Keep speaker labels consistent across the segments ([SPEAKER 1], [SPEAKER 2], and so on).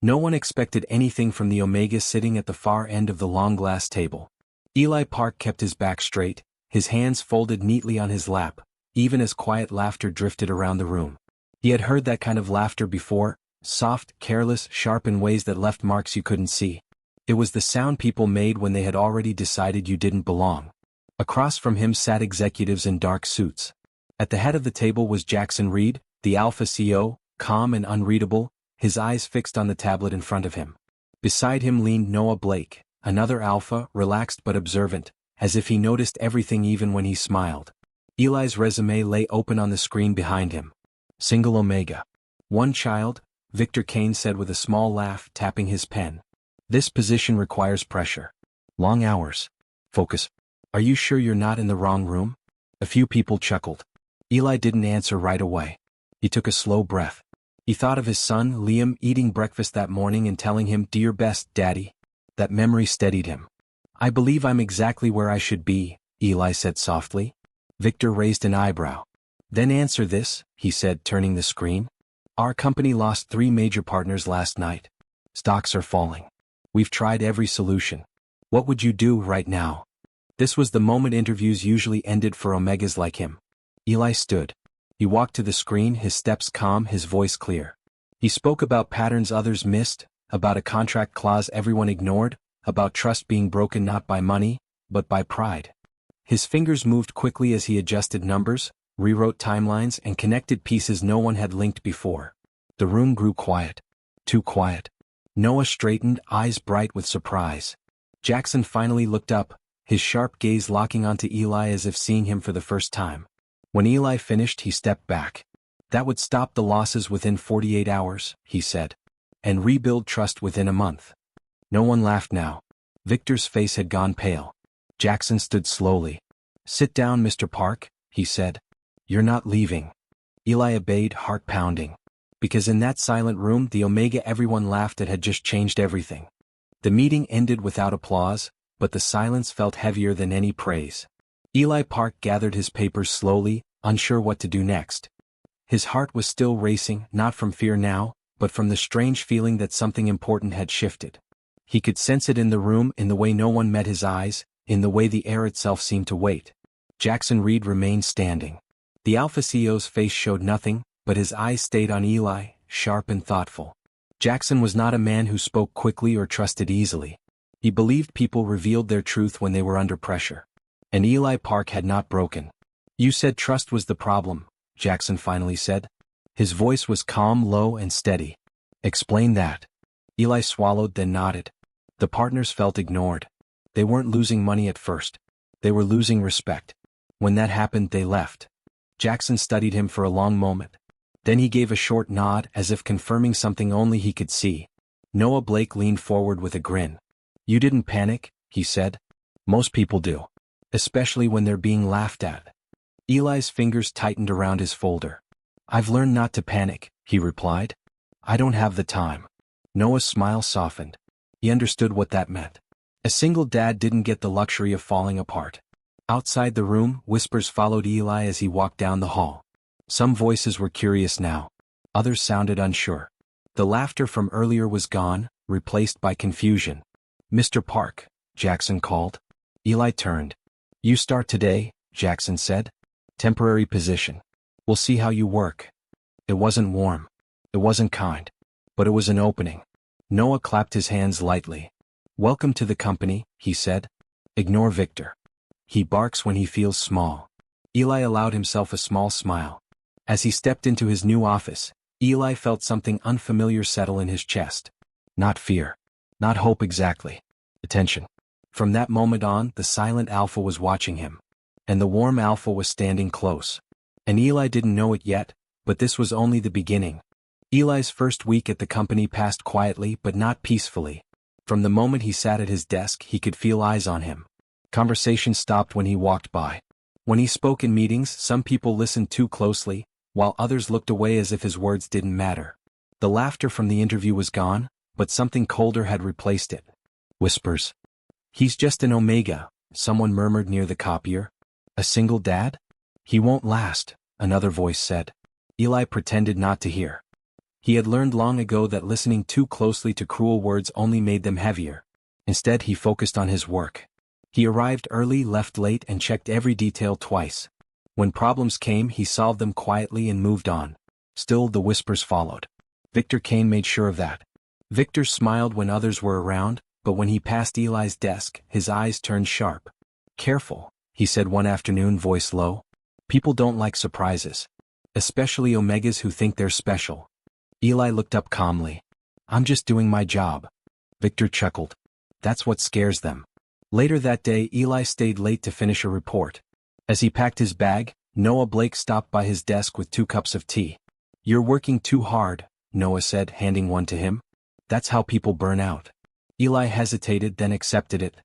[SPEAKER 1] No one expected anything from the Omega sitting at the far end of the long glass table. Eli Park kept his back straight, his hands folded neatly on his lap, even as quiet laughter drifted around the room. He had heard that kind of laughter before, soft, careless, sharp in ways that left marks you couldn't see. It was the sound people made when they had already decided you didn't belong. Across from him sat executives in dark suits. At the head of the table was Jackson Reed, the Alpha CEO, calm and unreadable, his eyes fixed on the tablet in front of him. Beside him leaned Noah Blake, another Alpha, relaxed but observant, as if he noticed everything even when he smiled. Eli's resume lay open on the screen behind him. Single Omega. One child, Victor Kane said with a small laugh, tapping his pen. This position requires pressure. Long hours. Focus. Are you sure you're not in the wrong room? A few people chuckled. Eli didn't answer right away. He took a slow breath. He thought of his son, Liam, eating breakfast that morning and telling him, "Do your best, Daddy." That memory steadied him. "I believe I'm exactly where I should be," Eli said softly. Victor raised an eyebrow. "Then answer this," he said, turning the screen. "Our company lost 3 major partners last night. Stocks are falling. We've tried every solution. What would you do right now?" This was the moment interviews usually ended for Omegas like him. Eli stood. He walked to the screen, his steps calm, his voice clear. He spoke about patterns others missed, about a contract clause everyone ignored, about trust being broken not by money, but by pride. His fingers moved quickly as he adjusted numbers, rewrote timelines, and connected pieces no one had linked before. The room grew quiet. Too quiet. Noah straightened, eyes bright with surprise. Jackson finally looked up, his sharp gaze locking onto Eli as if seeing him for the first time. When Eli finished, he stepped back. "That would stop the losses within 48 hours, he said. "And rebuild trust within a month." No one laughed now. Victor's face had gone pale. Jackson stood slowly. "Sit down, Mr. Park," he said. "You're not leaving." Eli obeyed, heart pounding. Because in that silent room, the Omega everyone laughed at had just changed everything. The meeting ended without applause, but the silence felt heavier than any praise. Eli Park gathered his papers slowly, unsure what to do next. His heart was still racing, not from fear now, but from the strange feeling that something important had shifted. He could sense it in the room, in the way no one met his eyes, in the way the air itself seemed to wait. Jackson Reed remained standing. The Alpha CEO's face showed nothing, but his eyes stayed on Eli, sharp and thoughtful. Jackson was not a man who spoke quickly or trusted easily. He believed people revealed their truth when they were under pressure. And Eli Park had not broken. "You said trust was the problem," Jackson finally said. His voice was calm, low, and steady. "Explain that." Eli swallowed, then nodded. The partners felt ignored. They weren't losing money at first. They were losing respect. When that happened, they left. Jackson studied him for a long moment. Then he gave a short nod, as if confirming something only he could see. Noah Blake leaned forward with a grin. "You didn't panic," he said. "Most people do. Especially when they're being laughed at." Eli's fingers tightened around his folder. "I've learned not to panic," he replied. "I don't have the time." Noah's smile softened. He understood what that meant. A single dad didn't get the luxury of falling apart. Outside the room, whispers followed Eli as he walked down the hall. Some voices were curious now. Others sounded unsure. The laughter from earlier was gone, replaced by confusion. "Mr. Park," Jackson called. Eli turned. "You start today," Jackson said. "Temporary position. We'll see how you work." It wasn't warm. It wasn't kind. But it was an opening. Noah clapped his hands lightly. "Welcome to the company," he said. "Ignore Victor. He barks when he feels small." Eli allowed himself a small smile. As he stepped into his new office, Eli felt something unfamiliar settle in his chest. Not fear. Not hope exactly. Attention. From that moment on, the silent Alpha was watching him. And the warm Alpha was standing close. And Eli didn't know it yet, but this was only the beginning. Eli's first week at the company passed quietly but not peacefully. From the moment he sat at his desk, he could feel eyes on him. Conversation stopped when he walked by. When he spoke in meetings, some people listened too closely, while others looked away as if his words didn't matter. The laughter from the interview was gone, but something colder had replaced it. Whispers. "He's just an Omega," someone murmured near the copier. "A single dad? He won't last," another voice said. Eli pretended not to hear. He had learned long ago that listening too closely to cruel words only made them heavier. Instead he focused on his work. He arrived early, left late, and checked every detail twice. When problems came, he solved them quietly and moved on. Still, the whispers followed. Victor Kane made sure of that. Victor smiled when others were around, but when he passed Eli's desk, his eyes turned sharp. "Careful," he said one afternoon, voice low. "People don't like surprises. Especially Omegas who think they're special." Eli looked up calmly. "I'm just doing my job." Victor chuckled. "That's what scares them." Later that day, Eli stayed late to finish a report. As he packed his bag, Noah Blake stopped by his desk with 2 cups of tea. "You're working too hard," Noah said, handing one to him. "That's how people burn out." Eli hesitated, then accepted it.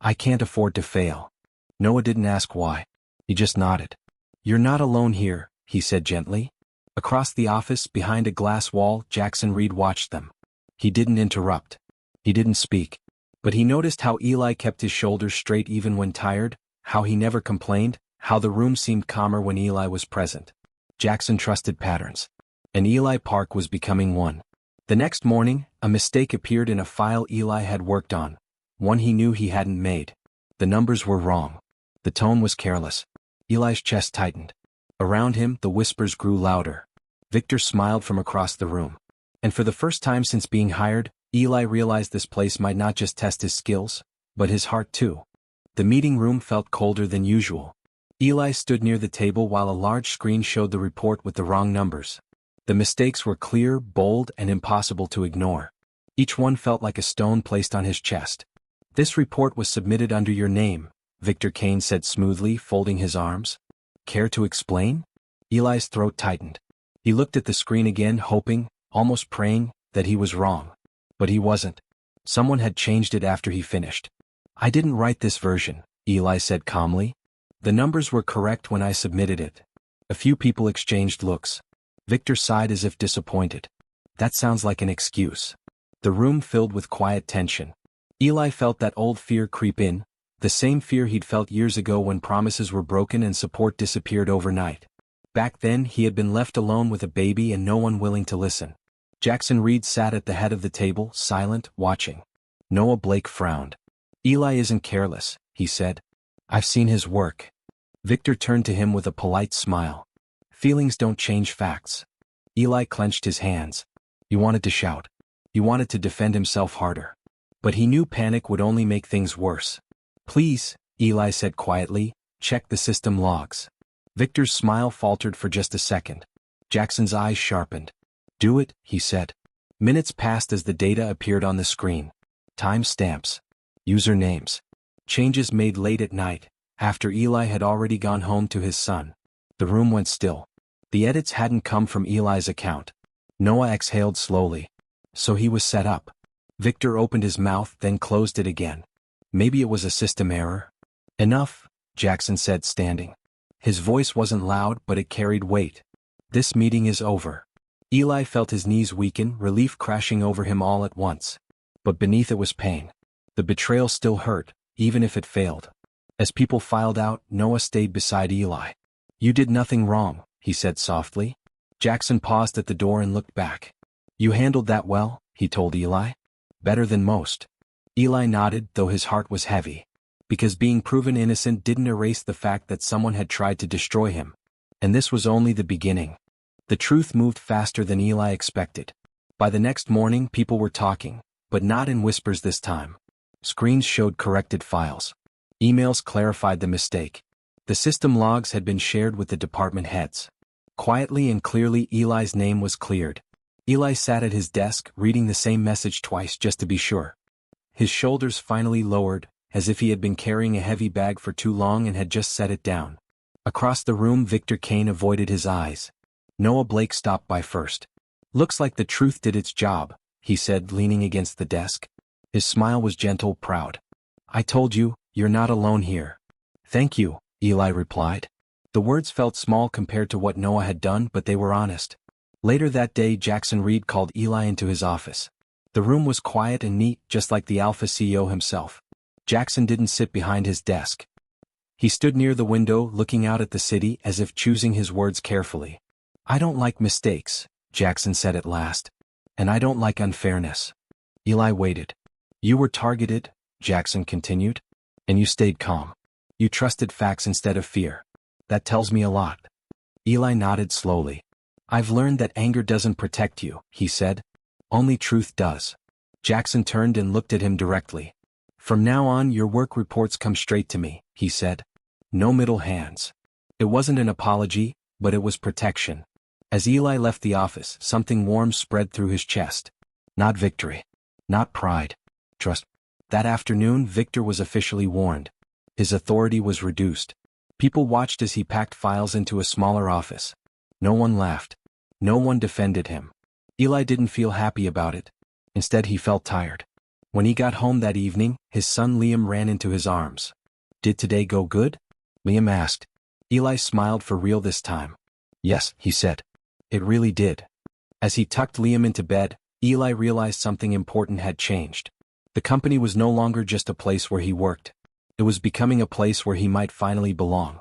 [SPEAKER 1] "I can't afford to fail." Noah didn't ask why. He just nodded. "You're not alone here," he said gently. Across the office, behind a glass wall, Jackson Reed watched them. He didn't interrupt. He didn't speak. But he noticed how Eli kept his shoulders straight even when tired, how he never complained, how the room seemed calmer when Eli was present. Jackson trusted patterns. And Eli Park was becoming one. The next morning, a mistake appeared in a file Eli had worked on. One he knew he hadn't made. The numbers were wrong. The tone was careless. Eli's chest tightened. Around him, the whispers grew louder. Victor smiled from across the room. And for the first time since being hired, Eli realized this place might not just test his skills, but his heart too. The meeting room felt colder than usual. Eli stood near the table while a large screen showed the report with the wrong numbers. The mistakes were clear, bold, and impossible to ignore. Each one felt like a stone placed on his chest. "This report was submitted under your name," Victor Kane said smoothly, folding his arms. "Care to explain?" Eli's throat tightened. He looked at the screen again, hoping, almost praying, that he was wrong. But he wasn't. Someone had changed it after he finished. "I didn't write this version," Eli said calmly. "The numbers were correct when I submitted it." A few people exchanged looks. Victor sighed as if disappointed. "That sounds like an excuse." The room filled with quiet tension. Eli felt that old fear creep in, the same fear he'd felt years ago when promises were broken and support disappeared overnight. Back then, he had been left alone with a baby and no one willing to listen. Jackson Reed sat at the head of the table, silent, watching. Noah Blake frowned. "Eli isn't careless," he said. "I've seen his work." Victor turned to him with a polite smile. "Feelings don't change facts." Eli clenched his hands. He wanted to shout. He wanted to defend himself harder. But he knew panic would only make things worse. "Please," Eli said quietly, "check the system logs." Victor's smile faltered for just a second. Jackson's eyes sharpened. "Do it," he said. Minutes passed as the data appeared on the screen. Time stamps. Usernames. Changes made late at night, after Eli had already gone home to his son. The room went still. The edits hadn't come from Eli's account. Noah exhaled slowly. So he was set up. Victor opened his mouth, then closed it again. Maybe it was a system error. "Enough," Jackson said, standing. His voice wasn't loud, but it carried weight. "This meeting is over." Eli felt his knees weaken, relief crashing over him all at once. But beneath it was pain. The betrayal still hurt, even if it failed. As people filed out, Noah stayed beside Eli. "You did nothing wrong," he said softly. Jackson paused at the door and looked back. "You handled that well," he told Eli. "Better than most." Eli nodded, though his heart was heavy. Because being proven innocent didn't erase the fact that someone had tried to destroy him. And this was only the beginning. The truth moved faster than Eli expected. By the next morning, people were talking, but not in whispers this time. Screens showed corrected files. Emails clarified the mistake. The system logs had been shared with the department heads. Quietly and clearly, Eli's name was cleared. Eli sat at his desk, reading the same message twice just to be sure. His shoulders finally lowered, as if he had been carrying a heavy bag for too long and had just set it down. Across the room, Victor Kane avoided his eyes. Noah Blake stopped by first. "Looks like the truth did its job," he said, leaning against the desk. His smile was gentle, proud. "I told you, you're not alone here." "Thank you," Eli replied. The words felt small compared to what Noah had done, but they were honest. Later that day, Jackson Reed called Eli into his office. The room was quiet and neat, just like the Alpha CEO himself. Jackson didn't sit behind his desk. He stood near the window, looking out at the city as if choosing his words carefully. "I don't like mistakes," Jackson said at last. And I don't like unfairness. Eli waited. You were targeted, Jackson continued. And you stayed calm. You trusted facts instead of fear. That tells me a lot. Eli nodded slowly. I've learned that anger doesn't protect you, he said. Only truth does. Jackson turned and looked at him directly. From now on your work reports come straight to me, he said. No middle hands. It wasn't an apology, but it was protection. As Eli left the office, something warm spread through his chest. Not victory. Not pride. Trust. That afternoon, Victor was officially warned. His authority was reduced. People watched as he packed files into a smaller office. No one laughed. No one defended him. Eli didn't feel happy about it. Instead, he felt tired. When he got home that evening, his son Liam ran into his arms. Did today go good? Liam asked. Eli smiled for real this time. Yes, he said. It really did. As he tucked Liam into bed, Eli realized something important had changed. The company was no longer just a place where he worked. It was becoming a place where he might finally belong.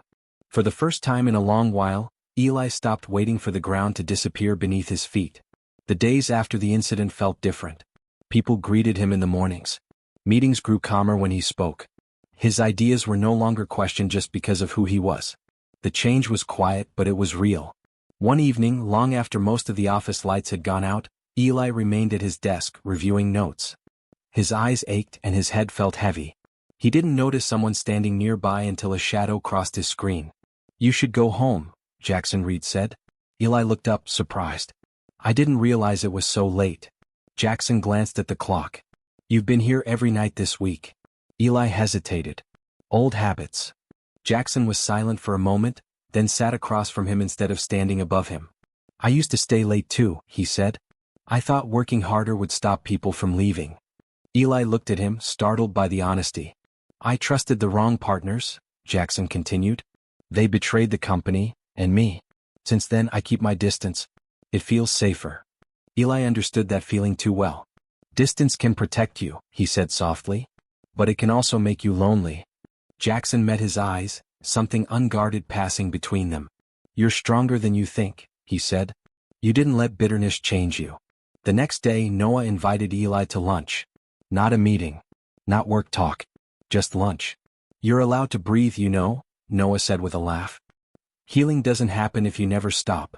[SPEAKER 1] For the first time in a long while, Eli stopped waiting for the ground to disappear beneath his feet. The days after the incident felt different. People greeted him in the mornings. Meetings grew calmer when he spoke. His ideas were no longer questioned just because of who he was. The change was quiet, but it was real. One evening, long after most of the office lights had gone out, Eli remained at his desk, reviewing notes. His eyes ached and his head felt heavy. He didn't notice someone standing nearby until a shadow crossed his screen. You should go home, Jackson Reed said. Eli looked up, surprised. I didn't realize it was so late. Jackson glanced at the clock. You've been here every night this week. Eli hesitated. Old habits. Jackson was silent for a moment, then sat across from him instead of standing above him. I used to stay late too, he said. I thought working harder would stop people from leaving. Eli looked at him, startled by the honesty. I trusted the wrong partners, Jackson continued. They betrayed the company, and me. Since then I keep my distance. It feels safer. Eli understood that feeling too well. Distance can protect you, he said softly. But it can also make you lonely. Jackson met his eyes, something unguarded passing between them. You're stronger than you think, he said. You didn't let bitterness change you. The next day, Noah invited Eli to lunch. Not a meeting. Not work talk. Just lunch. You're allowed to breathe, you know, Noah said with a laugh. Healing doesn't happen if you never stop.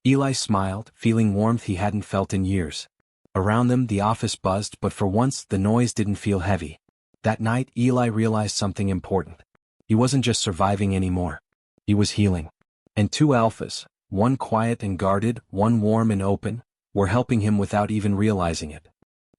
[SPEAKER 1] Eli smiled, feeling warmth he hadn't felt in years. Around them, the office buzzed, but for once, the noise didn't feel heavy. That night, Eli realized something important. He wasn't just surviving anymore. He was healing. And two alphas, one quiet and guarded, one warm and open, were helping him without even realizing it.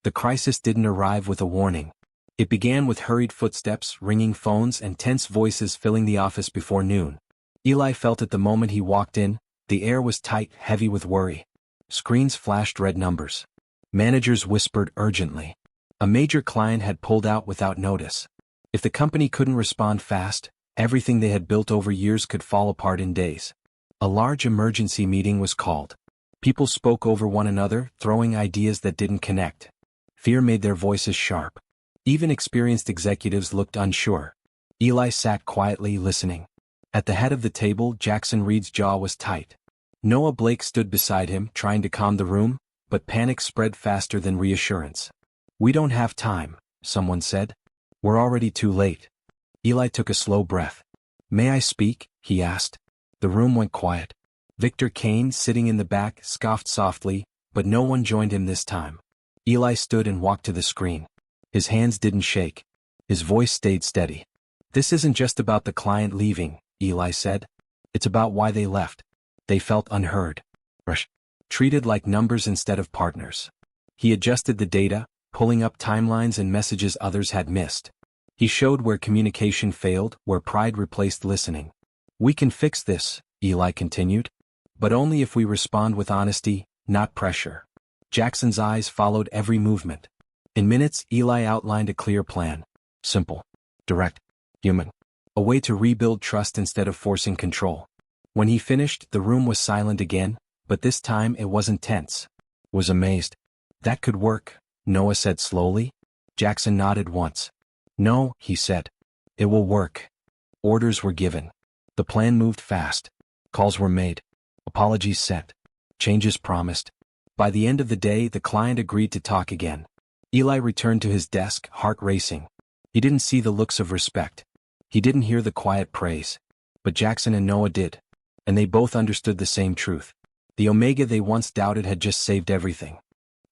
[SPEAKER 1] The crisis didn't arrive with a warning. It began with hurried footsteps, ringing phones, and tense voices filling the office before noon. Eli felt it the moment he walked in. The air was tight, heavy with worry. Screens flashed red numbers. Managers whispered urgently. A major client had pulled out without notice. If the company couldn't respond fast, everything they had built over years could fall apart in days. A large emergency meeting was called. People spoke over one another, throwing ideas that didn't connect. Fear made their voices sharp. Even experienced executives looked unsure. Eli sat quietly, listening. At the head of the table, Jackson Reed's jaw was tight. Noah Blake stood beside him, trying to calm the room, but panic spread faster than reassurance. We don't have time, someone said. We're already too late. Eli took a slow breath. May I speak? He asked. The room went quiet. Victor Kane, sitting in the back, scoffed softly, but no one joined him this time. Eli stood and walked to the screen. His hands didn't shake. His voice stayed steady. This isn't just about the client leaving, Eli said. It's about why they left. They felt unheard. Treated like numbers instead of partners. He adjusted the data, pulling up timelines and messages others had missed. He showed where communication failed, where pride replaced listening. We can fix this, Eli continued. But only if we respond with honesty, not pressure. Jackson's eyes followed every movement. In minutes, Eli outlined a clear plan. Simple. Direct. Human. A way to rebuild trust instead of forcing control. When he finished, the room was silent again, but this time it wasn't tense. Was amazed. That could work, Noah said slowly. Jackson nodded once. No, he said. It will work. Orders were given. The plan moved fast. Calls were made. Apologies sent. Changes promised. By the end of the day, the client agreed to talk again. Eli returned to his desk, heart racing. He didn't see the looks of respect. He didn't hear the quiet praise. But Jackson and Noah did. And they both understood the same truth. The Omega they once doubted had just saved everything.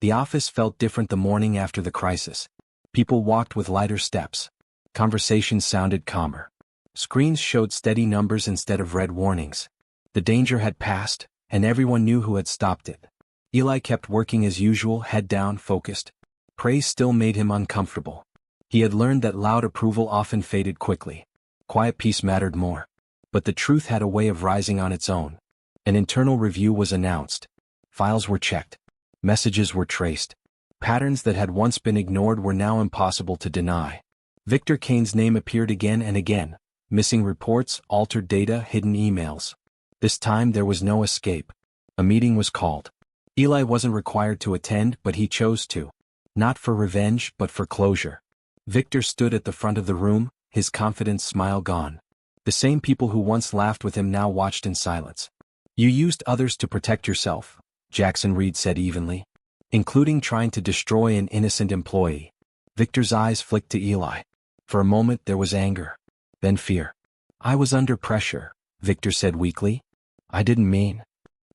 [SPEAKER 1] The office felt different the morning after the crisis. People walked with lighter steps. Conversations sounded calmer. Screens showed steady numbers instead of red warnings. The danger had passed, and everyone knew who had stopped it. Eli kept working as usual, head down, focused. Praise still made him uncomfortable. He had learned that loud approval often faded quickly. Quiet peace mattered more. But the truth had a way of rising on its own. An internal review was announced. Files were checked. Messages were traced. Patterns that had once been ignored were now impossible to deny. Victor Kane's name appeared again and again. Missing reports, altered data, hidden emails. This time there was no escape. A meeting was called. Eli wasn't required to attend, but he chose to. Not for revenge, but for closure. Victor stood at the front of the room, his confident smile gone. The same people who once laughed with him now watched in silence. You used others to protect yourself, Jackson Reed said evenly. Including trying to destroy an innocent employee. Victor's eyes flicked to Eli. For a moment there was anger. Then fear. I was under pressure, Victor said weakly. I didn't mean.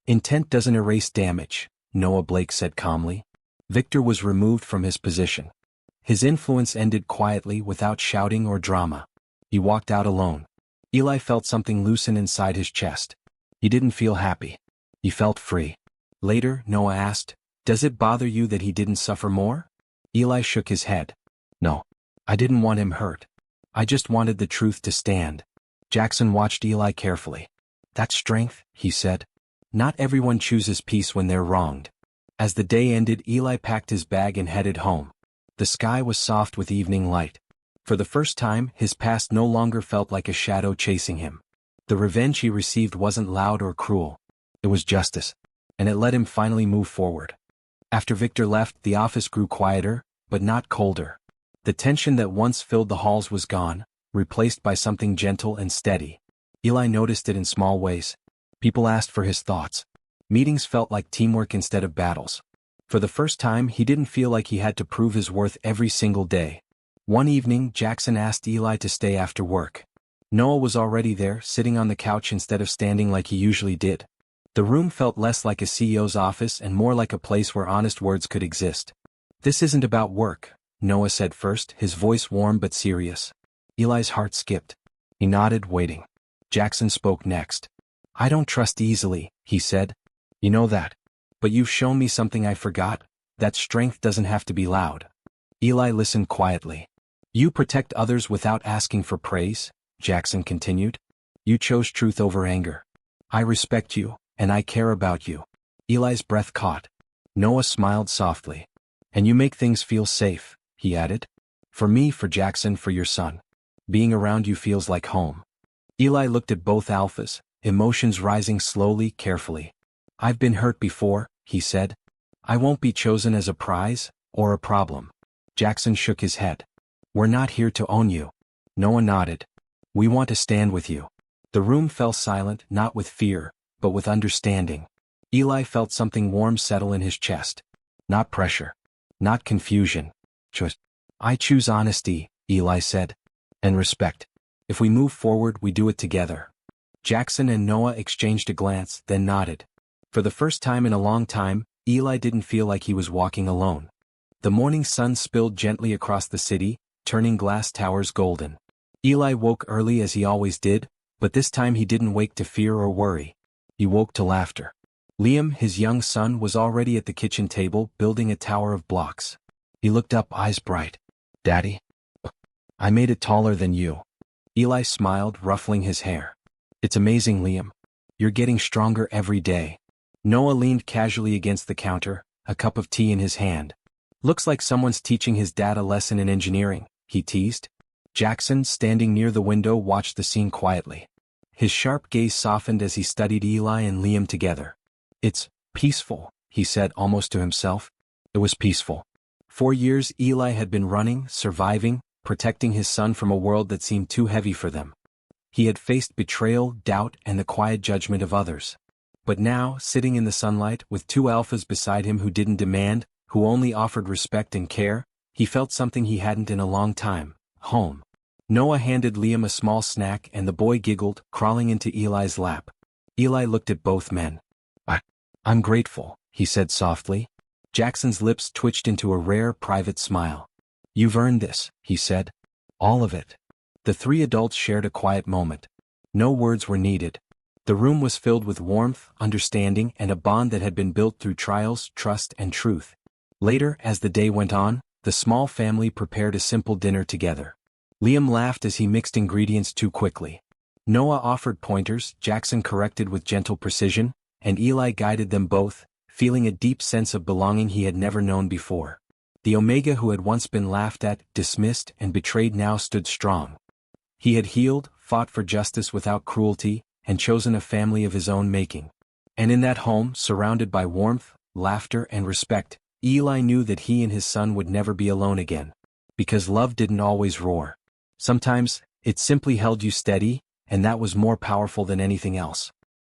[SPEAKER 1] Intent doesn't erase damage, Noah Blake said calmly. Victor was removed from his position. His influence ended quietly without shouting or drama. He walked out alone. Eli felt something loosen inside his chest. He didn't feel happy. He felt free. Later, Noah asked, "Does it bother you that he didn't suffer more?" Eli shook his head. No. I didn't want him hurt. I just wanted the truth to stand. Jackson watched Eli carefully. That's strength, he said. Not everyone chooses peace when they're wronged. As the day ended, Eli packed his bag and headed home. The sky was soft with evening light. For the first time, his past no longer felt like a shadow chasing him. The revenge he received wasn't loud or cruel. It was justice. And it let him finally move forward. After Victor left, the office grew quieter, but not colder. The tension that once filled the halls was gone, replaced by something gentle and steady. Eli noticed it in small ways. People asked for his thoughts. Meetings felt like teamwork instead of battles. For the first time, he didn't feel like he had to prove his worth every single day. One evening, Jackson asked Eli to stay after work. Noah was already there, sitting on the couch instead of standing like he usually did. The room felt less like a CEO's office and more like a place where honest words could exist. This isn't about work, Noah said first, his voice warm but serious. Eli's heart skipped. He nodded, waiting. Jackson spoke next. I don't trust easily, he said. You know that. But you've shown me something I forgot, that strength doesn't have to be loud. Eli listened quietly. You protect others without asking for praise, Jackson continued. You chose truth over anger. I respect you, and I care about you. Eli's breath caught. Noah smiled softly. And you make things feel safe, he added. For me, for Jackson, for your son. Being around you feels like home. Eli looked at both alphas, emotions rising slowly, carefully. I've been hurt before, he said. I won't be chosen as a prize, or a problem. Jackson shook his head. We're not here to own you. Noah nodded. We want to stand with you. The room fell silent, not with fear, but with understanding. Eli felt something warm settle in his chest. Not pressure. Not confusion. Just, I choose honesty, Eli said. And respect. If we move forward, we do it together. Jackson and Noah exchanged a glance, then nodded. For the first time in a long time, Eli didn't feel like he was walking alone. The morning sun spilled gently across the city, turning glass towers golden. Eli woke early as he always did, but this time he didn't wake to fear or worry. He woke to laughter. Liam, his young son, was already at the kitchen table, building a tower of blocks. He looked up, eyes bright. Daddy? I made it taller than you. Eli smiled, ruffling his hair. It's amazing, Liam. You're getting stronger every day. Noah leaned casually against the counter, a cup of tea in his hand. Looks like someone's teaching his dad a lesson in engineering, he teased. Jackson, standing near the window, watched the scene quietly. His sharp gaze softened as he studied Eli and Liam together. It's peaceful, he said almost to himself. It was peaceful. For years Eli had been running, surviving, protecting his son from a world that seemed too heavy for them. He had faced betrayal, doubt, and the quiet judgment of others. But now, sitting in the sunlight with two alphas beside him who didn't demand, who only offered respect and care, he felt something he hadn't in a long time: home. Noah handed Liam a small snack and the boy giggled, crawling into Eli's lap. Eli looked at both men. I'm grateful," he said softly. Jackson's lips twitched into a rare, private smile. "You've earned this," he said. "All of it." The three adults shared a quiet moment. No words were needed. The room was filled with warmth, understanding, and a bond that had been built through trials, trust, and truth. Later, as the day went on, the small family prepared a simple dinner together. Liam laughed as he mixed ingredients too quickly. Noah offered pointers, Jackson corrected with gentle precision, and Eli guided them both, feeling a deep sense of belonging he had never known before. The Omega who had once been laughed at, dismissed, and betrayed now stood strong. He had healed, fought for justice without cruelty, and chosen a family of his own making. And in that home, surrounded by warmth, laughter, and respect, Eli knew that he and his son would never be alone again. Because love didn't always roar. Sometimes, it simply held you steady, and that was more powerful than anything else.